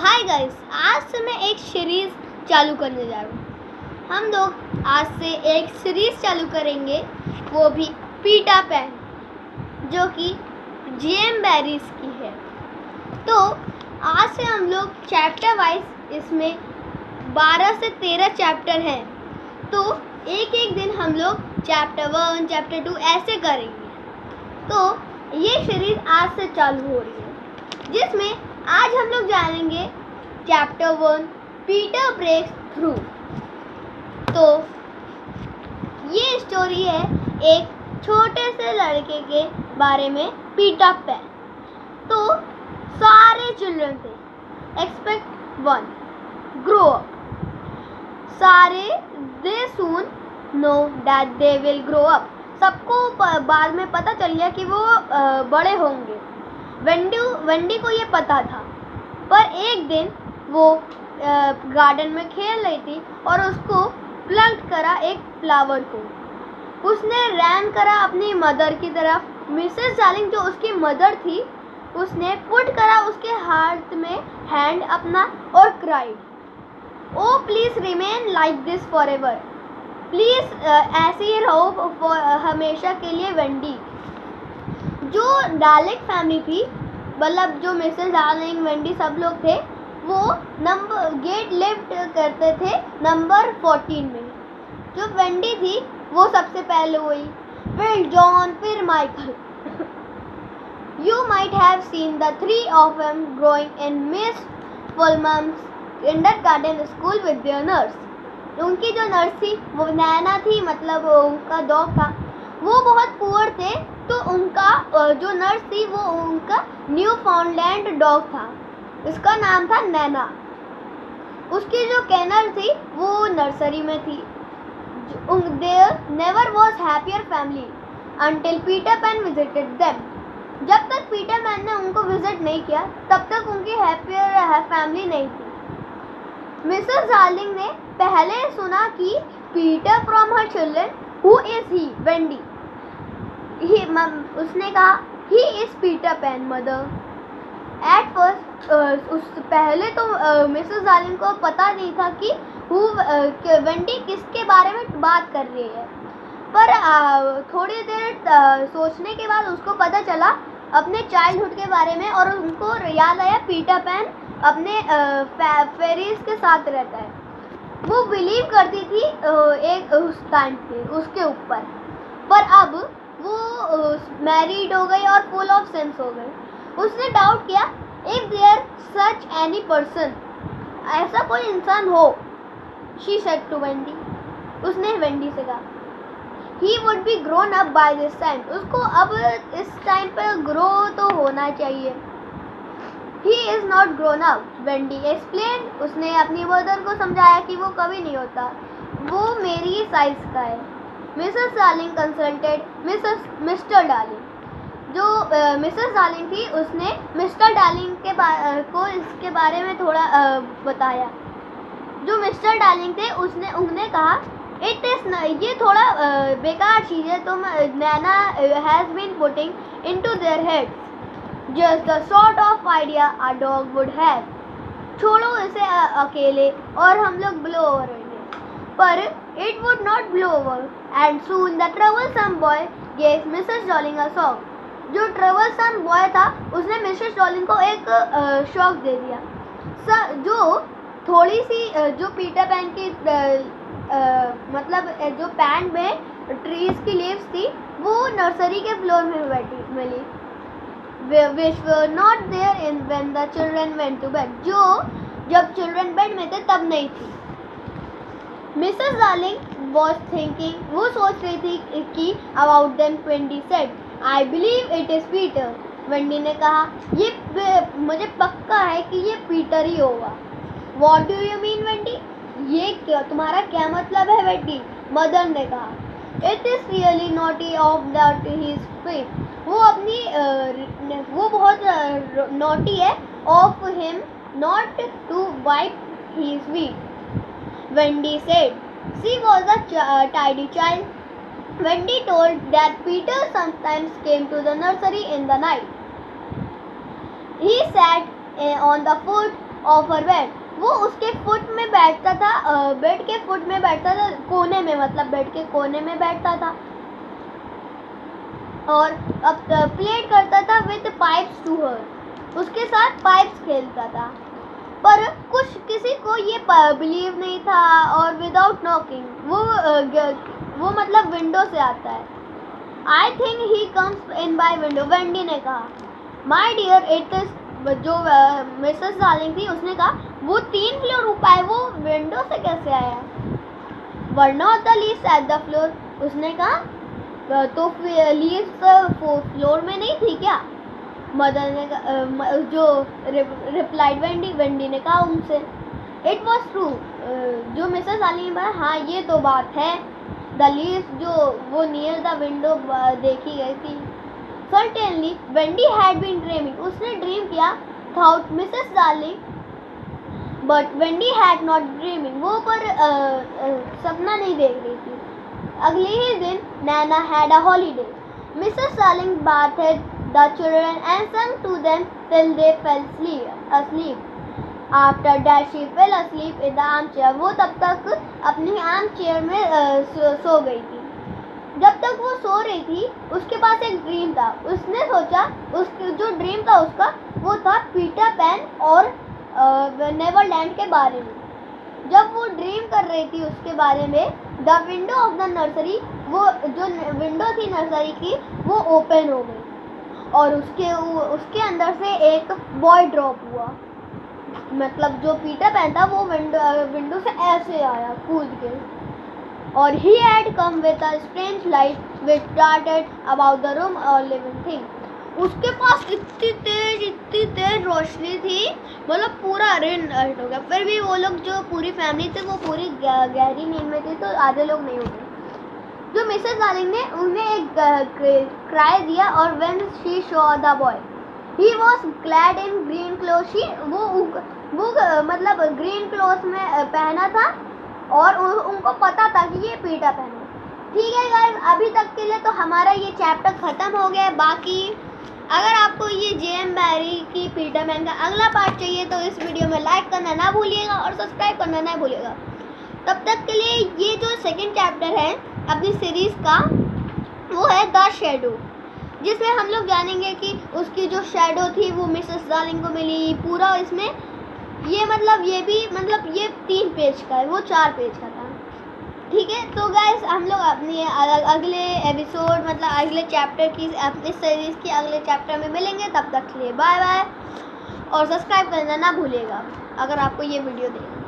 Hi guys, आज से मैं एक सीरीज़ चालू करने जा रहा हूँ। हम लोग आज से एक सीरीज़ चालू करेंगे, वो भी पीटर पैन, जो कि जेम बैरिस की है। तो आज से हम लोग चैप्टर वाइज, इसमें 12 से 13 चैप्टर हैं। तो एक एक दिन हम लोग चैप्टर 1, चैप्टर 2 ऐसे करेंगे। तो ये सीरीज़ आज से चालू हो रही है, जिसमें आज हम लोग जानेंगे चैप्टर 1, पीटर ब्रेक्स थ्रू। तो ये स्टोरी है एक छोटे से लड़के के बारे में, पीटर पैन। तो सारे चिल्ड्रन थे, एक्सपेक्ट 1, ग्रो अप। सारे they soon know that they will grow up. सबको बाद में पता चल गया कि वो बड़े होंगे। वेंडी को ये पता था, पर एक दिन वो गार्डन में खेल रही थी और उसको प्लग करा एक फ्लावर को। उसने रैन करा अपनी मदर की तरफ। मिसेस डार्लिंग, जो उसकी मदर थी, उसने पुट करा उसके हाथ में हैंड अपना और cried, O please remain like this for ever. Please ऐसे ही रहो हमेशा के लिए वेंडी। जो डार्लिंग फैमिली थी, मतलब जो मिसेस डार्लिंग, वेंडी सब लोग थे, वो गेट लिफ्ट करते थे नंबर 14 में। जो वेंडी थी वो सबसे पहले हुई, फिर जॉन, फिर Michael. You might have seen the three of them growing in Miss Pullman's kindergarten school with their nurse. उनकी जो नर्स थी वो नैना थी, मतलब उनका डॉग था। वो बहुत पुअर थे, तो उनका जो नर्स थी वो उनका न्यू फाउंडलैंड डॉग था, उसका नाम था नैना। उसकी जो कैनर थी वो नर्सरी में थी। There never was happier family until Peter Pan visited them. जब तक पीटर पैन ने उनको विजिट नहीं किया, तब तक उनकी हैप्पियर फैमिली नहीं थी। मिसेस डार्लिंग ने पहले सुना कि Peter from her children, who is he, Wendy. उसने कहा, he is Peter pan mother. At first पहले तो मिसेस डार्लिंग को पता नहीं था कि वेंडी किसके बारे में बात कर रही है, पर थोड़ी देर सोचने के बाद उसको पता चला अपने चाइल्डहुड के बारे में, और उनको याद आया पीटर पैन अपने फेरीज के साथ रहता है। वो बिलीव करती थी एक उस टाइम पे उसके ऊपर, पर अब वो मैरिड हो गई और फुल ऑफ सेंस हो गई। उसने डाउट किया, if there such any person, ऐसा कोई इंसान हो, शी सेड टू वेंडी। उसने वेंडी से कहा, he would be grown up by this time. उसको अब इस टाइम पर ग्रो तो होना चाहिए। he is not grown up, Wendy explained. उसने अपनी मदर को समझाया कि वो कभी नहीं होता, वो मेरी साइज का है। Mrs darling consulted mister darling. जो मिसेस डार्लिंग थी, उसने मिस्टर डार्लिंग को इसके बारे में थोड़ा बताया। जो मिस्टर डार्लिंग थे, उन्होंने कहा, इट इज, ये थोड़ा बेकार चीज़ है, तुम Nana has been putting into their heads just the sort of idea a dog would have. छोड़ो इसे अकेले और हम लोग ब्लो ओवर होंगे। पर it would not blow over, and soon the troublesome boy gave Mrs darling a shock. जो troublesome boy था, उसने मिसेस डार्लिंग को एक शॉक दे दिया। जो थोड़ी सी जो पीटर पैन की मतलब जो पैन में ट्रीज की लीव्स थी, वो नर्सरी के फ्लोर में मिली, which were not there in when the children went to bed. जो जब चिल्ड्रन बेड में थे तब नहीं थी। मिसेस डार्लिंग was thinking, वो सोच रही थी कि about them. Wendy said, I believe it is Peter. Wendy ने कहा, ये मुझे पक्का है कि ये पीटर ही होगा। What do you mean, Wendy? ये क्या, तुम्हारा क्या मतलब है वेंडी? मदर ने कहा, it is really naughty of that he is free. वो बहुत नॉटी है of him not to wipe his feet. Wendy said, she was a tidy child. Wendy told that Peter sometimes came to the nursery in the night. He sat on the foot of her bed. वो उसके foot में बैठता था, bed के foot में बैठता था, कोने में, मतलब बेड के कोने में बैठता था और अब प्लेड करता था विद पाइप्स टू हर, उसके साथ पाइप्स खेलता था। पर कुछ किसी को ये बिलीव नहीं था और विदाउट नॉकिंग वो मतलब विंडो से आता है। I think he comes in by window, Wendy ने कहा। माई डियर इट इज, जो मिसेस डार्लिंग थी उसने कहा वो 3 फ्लोर ऊपर है, वो विंडो से कैसे आया? Were not the leaves at the floor, उसने कहा तो लीव्स 4th फ्लोर में नहीं थी क्या? मदर ने जो रिप्लाइड वेंडी ने कहा उनसे। इट वॉज ट्रू, जो मिसेस डार्लिंग ने कहा हाँ ये तो बात है। द लीव्स जो वो नियर द विंडो देखी गई थी। Certainly Wendy had been dreaming, उसने ड्रीम किया thought Mrs Darling, but Wendy had not dreaming, वो पर सपना नहीं देख रही थी। अगले ही दिन Nana had a holiday. Mrs Darling bathed the children and sang to them till they fell asleep. After that she fell asleep in the armchair. वो तब तक अपनी आर्म चेयर में सो गई थी। जब तक वो सो रही थी उसके पास एक ड्रीम था। उसने सोचा, उसकी जो ड्रीम था उसका वो था पीटर पैन और नेवरलैंड के बारे में। जब वो ड्रीम कर रही थी उसके बारे में, the window of the nursery, वो जो विंडो थी नर्सरी की वो ओपन हो गई और उसके अंदर से एक बॉय ड्रॉप हुआ। मतलब जो पीटर पैन था वो विंडो से ऐसे आया कूद के, और he had come with a strange light which darted about the room or living thing. उसके पास इतनी तेज रोशनी थी, मतलब पूरा रेन हट हो गया। फिर भी वो लोग जो पूरी फैमिली थी वो पूरी गहरी नींद में थी, तो आधे लोग नहीं हुए। जो मिसेस डार्लिंग ने उन्हें एक क्राई दिया और when she saw the boy, he was clad in green clothes. वो मतलब ग्रीन क्लोथ में पहना था और उनको पता था कि ये पीटर पैन है। ठीक है गाइस, अभी तक के लिए तो हमारा ये चैप्टर ख़त्म हो गया है। बाकी अगर आपको ये जेएम बैरी की पीटर पैन का अगला पार्ट चाहिए तो इस वीडियो में लाइक करना ना भूलिएगा और सब्सक्राइब करना ना भूलिएगा। तब तक के लिए ये जो सेकंड चैप्टर है अपनी सीरीज़ का वो है द शैडो, जिसमें हम लोग जानेंगे कि उसकी जो शैडो थी वो मिसेस डार्लिंग को मिली। पूरा इसमें ये मतलब ये भी मतलब ये 3 पेज का है, वो 4 पेज का था। ठीक है, तो गाइस हम लोग अपनी अगले एपिसोड मतलब अगले चैप्टर की इस सीरीज़ की अगले चैप्टर में मिलेंगे। तब तक के लिए बाय बाय और सब्सक्राइब करना ना भूलिएगा अगर आपको ये वीडियो देगा।